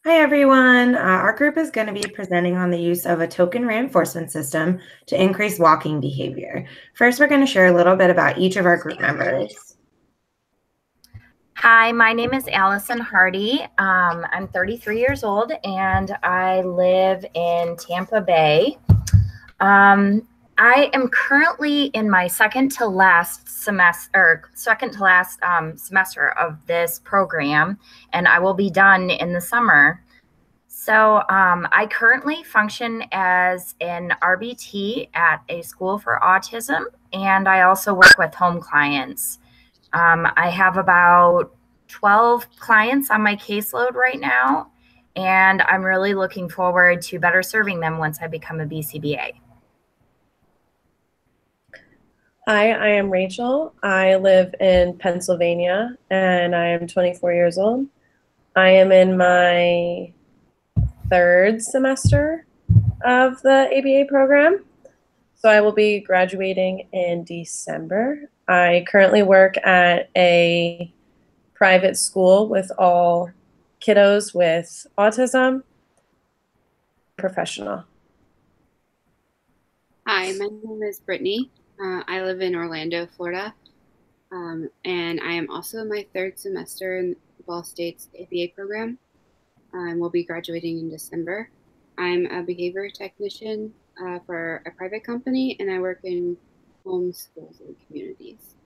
Hi, everyone. Our group is going to be presenting on the use of a token reinforcement system to increase walking behavior. First, we're going to share a little bit about each of our group members. Hi, my name is Allison Hardy. I'm 33 years old and I live in Tampa Bay. I am currently in my second to last semester of this program, and I will be done in the summer. So I currently function as an RBT at a school for autism, and I also work with home clients. I have about 12 clients on my caseload right now, and I'm really looking forward to better serving them once I become a BCBA. Hi, I am Rachel. I live in Pennsylvania and I am 24 years old. I am in my third semester of the ABA program, so I will be graduating in December. I currently work at a private school with all kiddos with autism. Professional. Hi, my name is Brittany. I live in Orlando, Florida, and I am also in my third semester in Ball State's ABA program. I will be graduating in December. I'm a behavior technician for a private company, and I work in home schools and communities.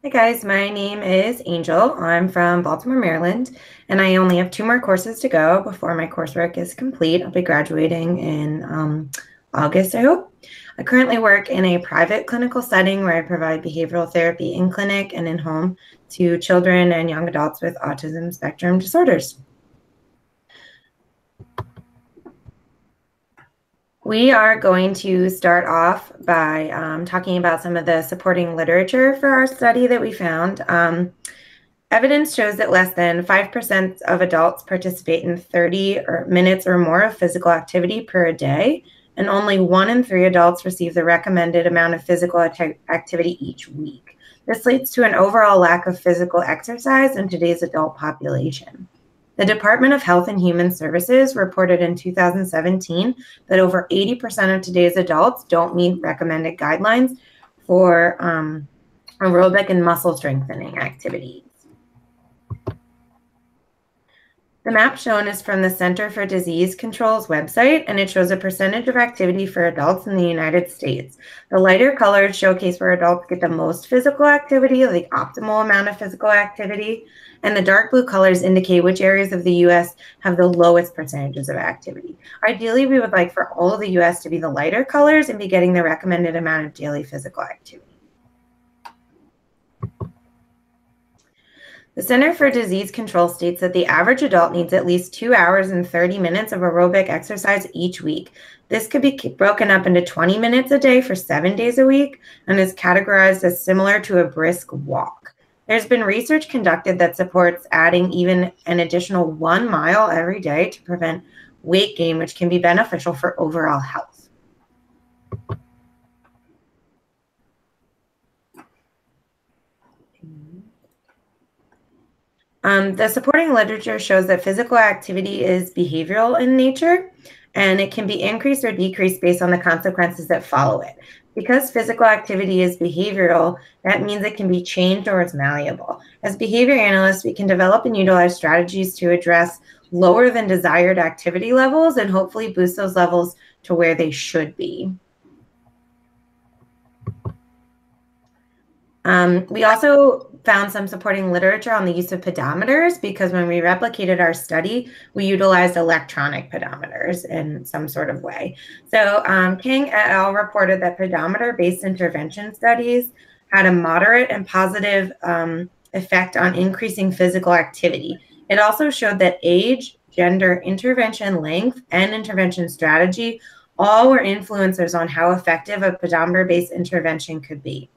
Hi, guys. My name is Angel. I'm from Baltimore, Maryland, and I only have 2 more courses to go before my coursework is complete. I'll be graduating in August, I hope. I currently work in a private clinical setting where I provide behavioral therapy in clinic and in home to children and young adults with autism spectrum disorders. We are going to start off by talking about some of the supporting literature for our study that we found. Evidence shows that less than 5% of adults participate in 30 minutes or more of physical activity per day, and only 1 in 3 adults receive the recommended amount of physical activity each week. This leads to an overall lack of physical exercise in today's adult population. The Department of Health and Human Services reported in 2017 that over 80% of today's adults don't meet recommended guidelines for aerobic and muscle strengthening activities. The map shown is from the Center for Disease Control's website, and it shows a percentage of activity for adults in the United States. The lighter colors showcase where adults get the most physical activity, the optimal amount of physical activity, and the dark blue colors indicate which areas of the U.S. have the lowest percentages of activity. Ideally, we would like for all of the U.S. to be the lighter colors and be getting the recommended amount of daily physical activity. The Center for Disease Control states that the average adult needs at least 2 hours and 30 minutes of aerobic exercise each week. This could be broken up into 20 minutes a day for 7 days a week and is categorized as similar to a brisk walk. There's been research conducted that supports adding even an additional 1 mile every day to prevent weight gain, which can be beneficial for overall health. The supporting literature shows that physical activity is behavioral in nature, and it can be increased or decreased based on the consequences that follow it. Because physical activity is behavioral, that means it can be changed or it's malleable. As behavior analysts, we can develop and utilize strategies to address lower than desired activity levels and hopefully boost those levels to where they should be. We also found some supporting literature on the use of pedometers because when we replicated our study, we utilized electronic pedometers in some sort of way. So King et al. Reported that pedometer-based intervention studies had a moderate and positive effect on increasing physical activity. It also showed that age, gender, intervention length, and intervention strategy all were influencers on how effective a pedometer-based intervention could be.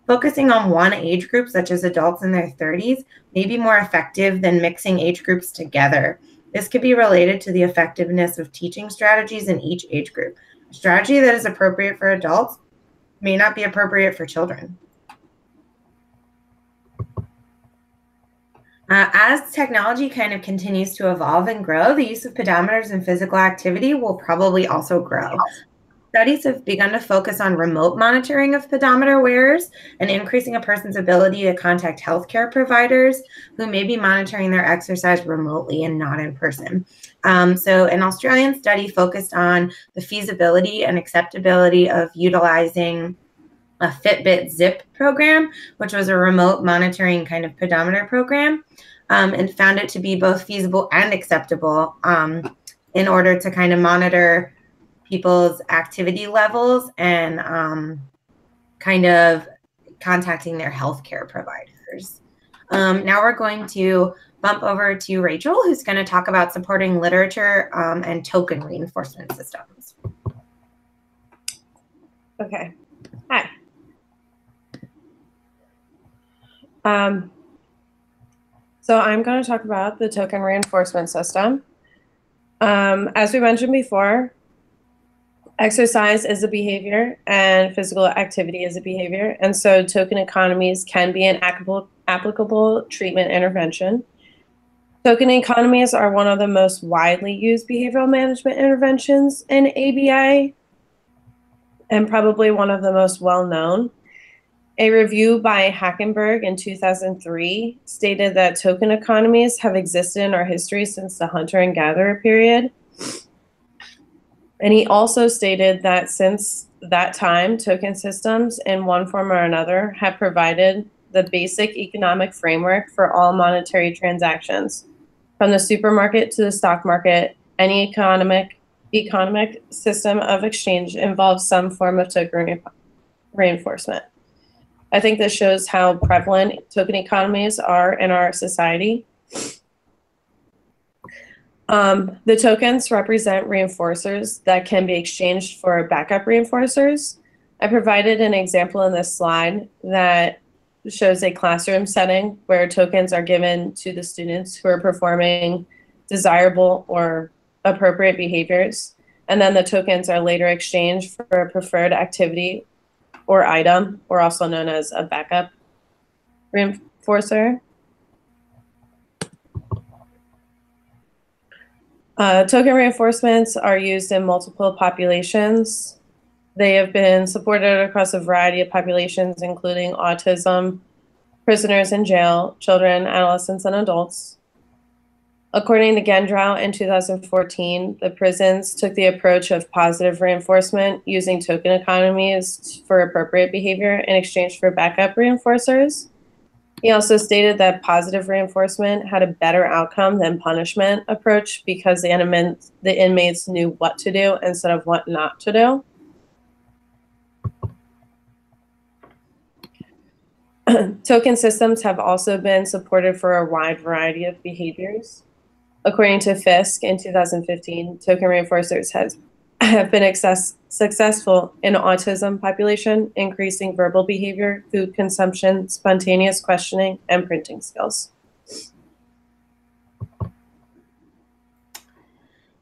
Focusing on one age group, such as adults in their 30s, may be more effective than mixing age groups together. This could be related to the effectiveness of teaching strategies in each age group. A strategy that is appropriate for adults may not be appropriate for children. As technology kind of continues to evolve and grow, the use of pedometers in physical activity will probably also grow. Studies have begun to focus on remote monitoring of pedometer wearers and increasing a person's ability to contact healthcare providers who may be monitoring their exercise remotely and not in person. So an Australian study focused on the feasibility and acceptability of utilizing a Fitbit Zip program, which was a remote monitoring kind of pedometer program, and found it to be both feasible and acceptable in order to kind of monitor people's activity levels and kind of contacting their healthcare providers. Now we're going to bump over to Rachel, who's going to talk about supporting literature and token reinforcement systems. Okay. Hi. So I'm going to talk about the token reinforcement system. As we mentioned before, exercise is a behavior and physical activity is a behavior. And so token economies can be an applicable treatment intervention. Token economies are one of the most widely used behavioral management interventions in ABA and probably one of the most well-known. A review by Hackenberg in 2003 stated that token economies have existed in our history since the hunter and gatherer period. And he also stated that since that time, token systems in one form or another have provided the basic economic framework for all monetary transactions. From the supermarket to the stock market, any economic system of exchange involves some form of token reinforcement. I think this shows how prevalent token economies are in our society. The tokens represent reinforcers that can be exchanged for backup reinforcers. I provided an example in this slide that shows a classroom setting where tokens are given to the students who are performing desirable or appropriate behaviors. And then the tokens are later exchanged for a preferred activity or item, or also known as a backup reinforcer. Token reinforcements are used in multiple populations. They have been supported across a variety of populations, including autism, prisoners in jail, children, adolescents, and adults. According to Gendrow in 2014, the prisons took the approach of positive reinforcement using token economies for appropriate behavior in exchange for backup reinforcers. He also stated that positive reinforcement had a better outcome than punishment approach because the inmates knew what to do instead of what not to do. Token systems have also been supported for a wide variety of behaviors. According to Fisk in 2015, token reinforcers have been successful in autism population, increasing verbal behavior, food consumption, spontaneous questioning, and printing skills.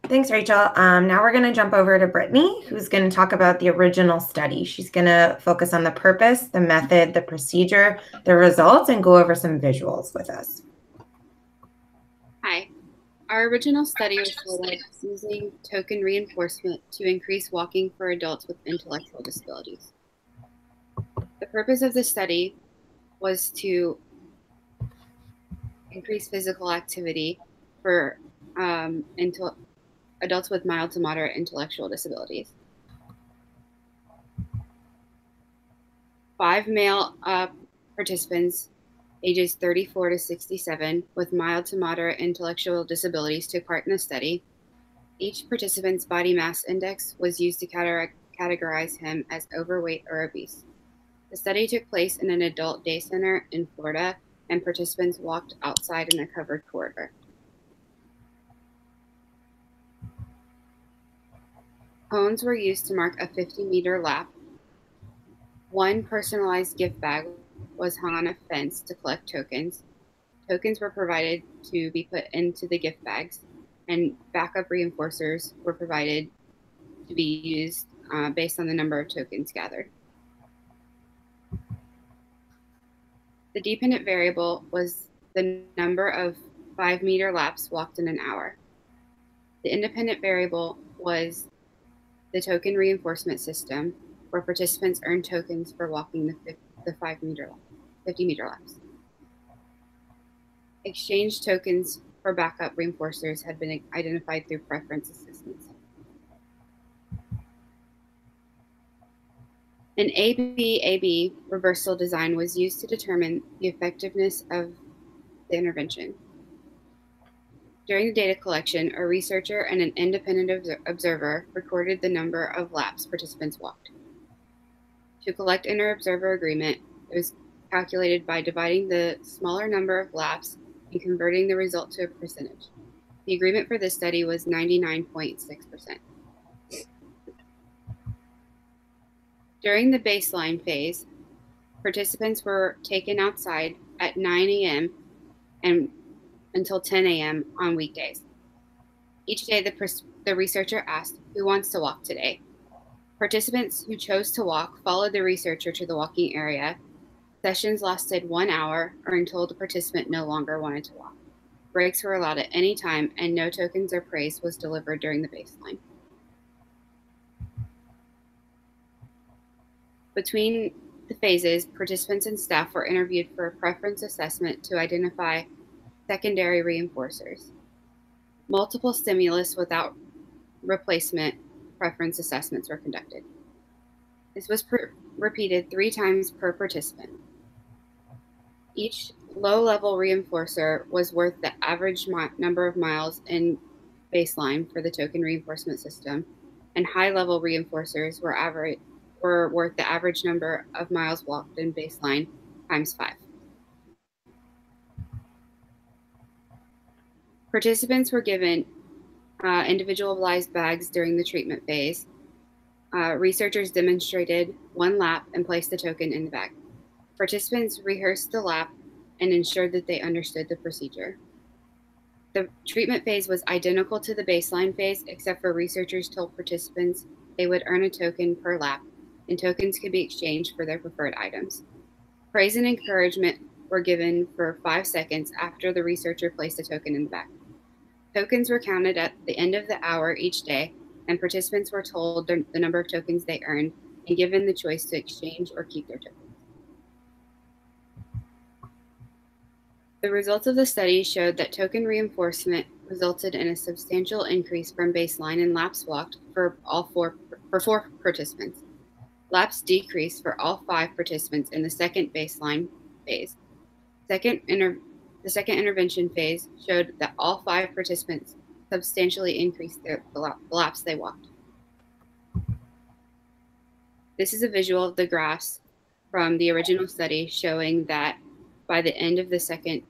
Thanks, Rachel. Now we're going to jump over to Brittany, who's going to talk about the original study. She's going to focus on the purpose, the method, the procedure, the results, and go over some visuals with us. Hi. Our original study was titled Using Token Reinforcement to Increase Walking for Adults with Intellectual Disabilities. The purpose of the study was to increase physical activity for adults with mild to moderate intellectual disabilities. 5 male participants ages 34 to 67 with mild to moderate intellectual disabilities took part in the study. Each participant's body mass index was used to categorize him as overweight or obese. The study took place in an adult day center in Florida, and participants walked outside in a covered corridor. Cones were used to mark a 50-meter lap. One personalized gift bag was hung on a fence to collect tokens. Tokens were provided to be put into the gift bags, and backup reinforcers were provided to be used based on the number of tokens gathered. The dependent variable was the number of 5-meter laps walked in an hour. The independent variable was the token reinforcement system, where participants earned tokens for walking the 50-meter laps. Exchange tokens for backup reinforcers had been identified through preference assessments. An AB-AB reversal design was used to determine the effectiveness of the intervention. During the data collection, a researcher and an independent observer recorded the number of laps participants walked. To collect inter-observer agreement, it was calculated by dividing the smaller number of laps and converting the result to a percentage. The agreement for this study was 99.6%. During the baseline phase, participants were taken outside at 9 a.m. and until 10 a.m. on weekdays. Each day, the researcher asked, "Who wants to walk today?" Participants who chose to walk followed the researcher to the walking area. Sessions lasted 1 hour or until the participant no longer wanted to walk. Breaks were allowed at any time, and no tokens or praise was delivered during the baseline. Between the phases, participants and staff were interviewed for a preference assessment to identify secondary reinforcers. Multiple stimulus without replacement preference assessments were conducted. This was repeated 3 times per participant. Each low-level reinforcer was worth the average number of miles in baseline for the token reinforcement system, and high-level reinforcers were worth the average number of miles walked in baseline times 5. Participants were given individualized bags during the treatment phase. Researchers demonstrated 1 lap and placed the token in the bag. Participants rehearsed the lap and ensured that they understood the procedure. The treatment phase was identical to the baseline phase, except for researchers told participants they would earn a token per lap, and tokens could be exchanged for their preferred items. Praise and encouragement were given for 5 seconds after the researcher placed a token in the bag. Tokens were counted at the end of the hour each day, and participants were told the number of tokens they earned and given the choice to exchange or keep their tokens. The results of the study showed that token reinforcement resulted in a substantial increase from baseline in laps walked for 4 participants. Laps decreased for all 5 participants in the second baseline phase. The second intervention phase showed that all 5 participants substantially increased the laps they walked. This is a visual of the graphs from the original study showing that by the end of the second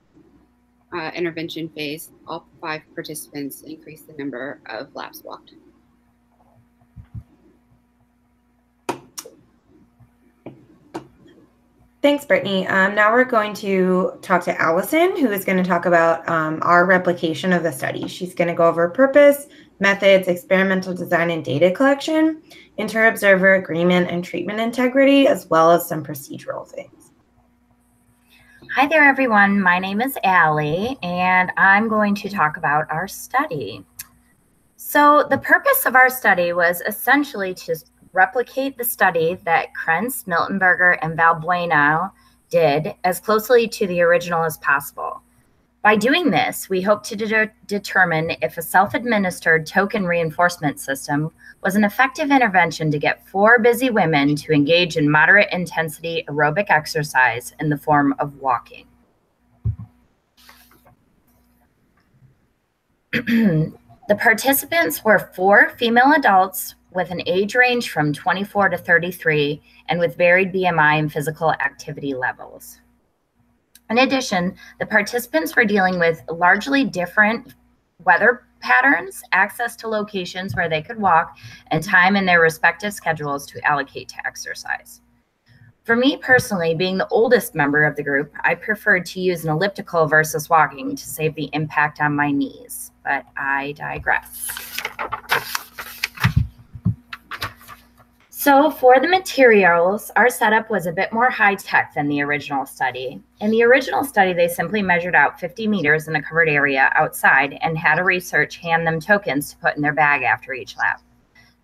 intervention phase, all 5 participants increased the number of laps walked. Thanks, Brittany. Now we're going to talk to Allison, who is going to talk about our replication of the study. She's going to go over purpose, methods, experimental design, and data collection, inter-observer agreement, and treatment integrity, as well as some procedural things. Hi there, everyone. My name is Allie, and I'm going to talk about our study. So the purpose of our study was essentially to replicate the study that Krentz, Miltenberger, and Valbuena did as closely to the original as possible. By doing this, we hope to determine if a self-administered token reinforcement system was an effective intervention to get 4 busy women to engage in moderate intensity aerobic exercise in the form of walking. The participants were 4 female adults with an age range from 24 to 33 and with varied BMI and physical activity levels. In addition, the participants were dealing with largely different weather patterns, access to locations where they could walk, and time in their respective schedules to allocate to exercise. For me personally, being the oldest member of the group, I preferred to use an elliptical versus walking to save the impact on my knees, but I digress. So for the materials, our setup was a bit more high-tech than the original study. In the original study, they simply measured out 50 meters in a covered area outside and had a researcher hand them tokens to put in their bag after each lap.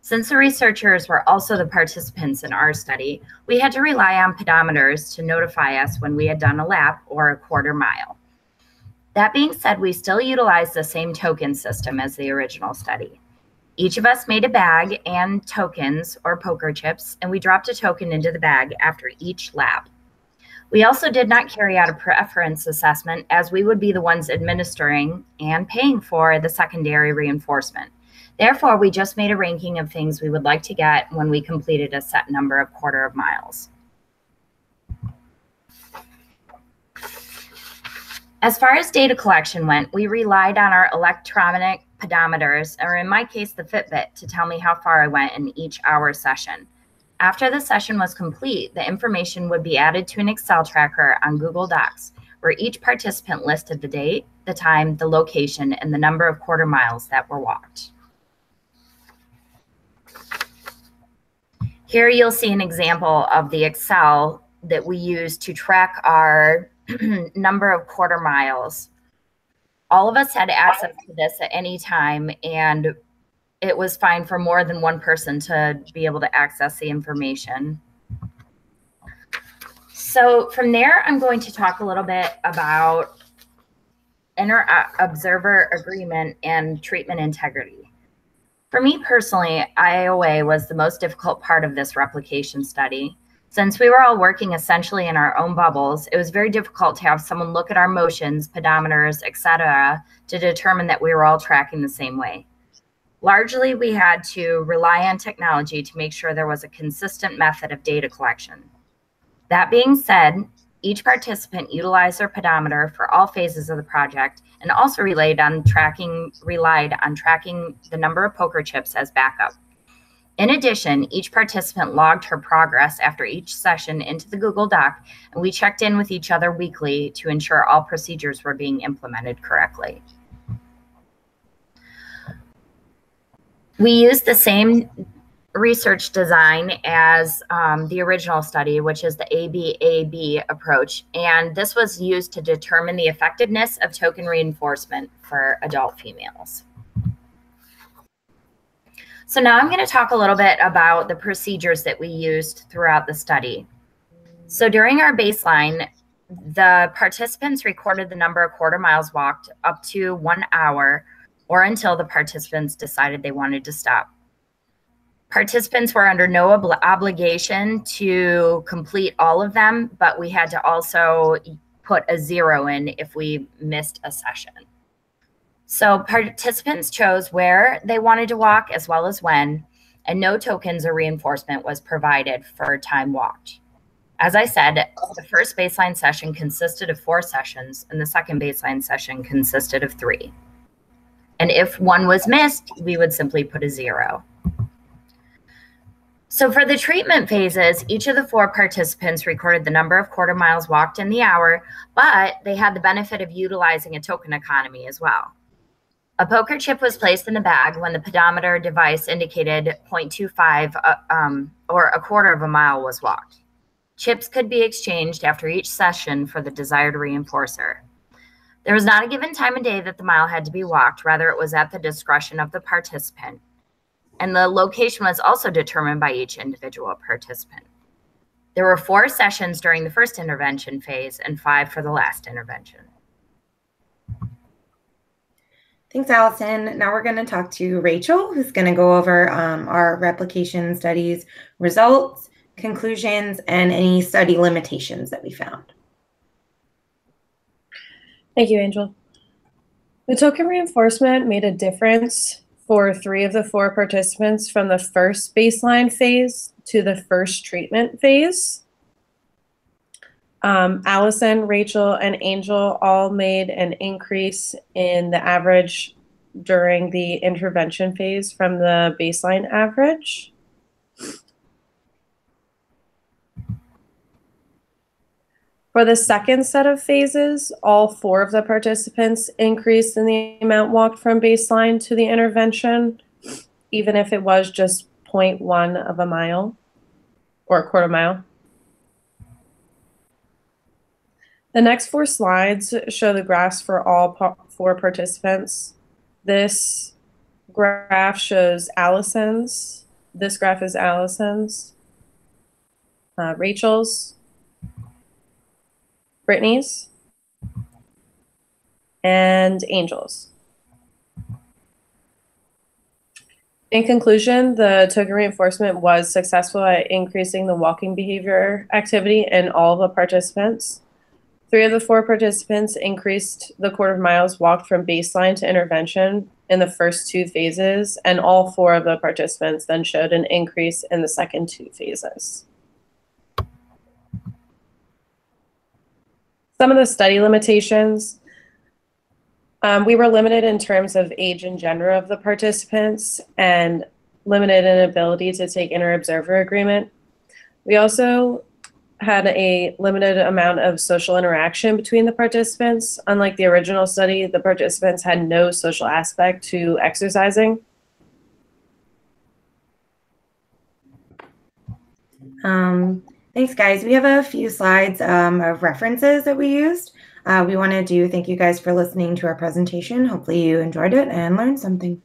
Since the researchers were also the participants in our study, we had to rely on pedometers to notify us when we had done a lap or a quarter mile. That being said, we still utilized the same token system as the original study. Each of us made a bag and tokens or poker chips, and we dropped a token into the bag after each lap. We also did not carry out a preference assessment, as we would be the ones administering and paying for the secondary reinforcement. Therefore, we just made a ranking of things we would like to get when we completed a set number of quarter of miles. As far as data collection went, we relied on our electronic pedometers, or in my case, the Fitbit, to tell me how far I went in each hour session. After the session was complete, the information would be added to an Excel tracker on Google Docs, where each participant listed the date, the time, the location, and the number of quarter miles that were walked. Here you'll see an example of the Excel that we use to track our number of quarter miles. All of us had access to this at any time, and it was fine for more than one person to be able to access the information. So from there, I'm going to talk a little bit about inter-observer agreement and treatment integrity. For me personally, IOA was the most difficult part of this replication study. Since we were all working essentially in our own bubbles, it was very difficult to have someone look at our motions, pedometers, etc., to determine that we were all tracking the same way. Largely, we had to rely on technology to make sure there was a consistent method of data collection. That being said, each participant utilized their pedometer for all phases of the project and also relied on tracking the number of poker chips as backup. In addition, each participant logged her progress after each session into the Google Doc, and we checked in with each other weekly to ensure all procedures were being implemented correctly. We used the same research design as the original study, which is the ABAB approach, and this was used to determine the effectiveness of token reinforcement for adult females. So now I'm going to talk a little bit about the procedures that we used throughout the study. So during our baseline, the participants recorded the number of quarter miles walked up to 1 hour or until the participants decided they wanted to stop. Participants were under no obligation to complete all of them, but we had to also put a 0 in if we missed a session. So participants chose where they wanted to walk as well as when, and no tokens or reinforcement was provided for time walked. As I said, the first baseline session consisted of 4 sessions, and the second baseline session consisted of 3. And if one was missed, we would simply put a 0. So for the treatment phases, each of the 4 participants recorded the number of quarter miles walked in the hour, but they had the benefit of utilizing a token economy as well. A poker chip was placed in the bag when the pedometer device indicated 0.25 or a quarter of a mile was walked. Chips could be exchanged after each session for the desired reinforcer. There was not a given time of day that the mile had to be walked, rather it was at the discretion of the participant. And the location was also determined by each individual participant. There were 4 sessions during the first intervention phase and 5 for the last intervention. Thanks, Allison. Now we're going to talk to Rachel, who's going to go over our replication studies results, conclusions, and any study limitations that we found. Thank you, Angel. The token reinforcement made a difference for 3 of the 4 participants from the first baseline phase to the first treatment phase. Allison, Rachel, and Angel all made an increase in the average during the intervention phase from the baseline average. For the second set of phases, all 4 of the participants increased in the amount walked from baseline to the intervention, even if it was just 0.1 of a mile or a quarter mile. The next 4 slides show the graphs for all 4 participants. This graph shows Allison's. This graph is Allison's, Rachel's, Brittany's, and Angel's. In conclusion, the token reinforcement was successful at increasing the walking behavior activity in all of the participants. 3 of the 4 participants increased the quarter of miles walked from baseline to intervention in the first 2 phases, and all 4 of the participants then showed an increase in the second 2 phases. Some of the study limitations. We were limited in terms of age and gender of the participants and limited in ability to take inter-observer agreement. We also had a limited amount of social interaction between the participants. Unlike the original study, the participants had no social aspect to exercising. Thanks, guys. We have a few slides of references that we used. We want to thank you guys for listening to our presentation. Hopefully you enjoyed it and learned something.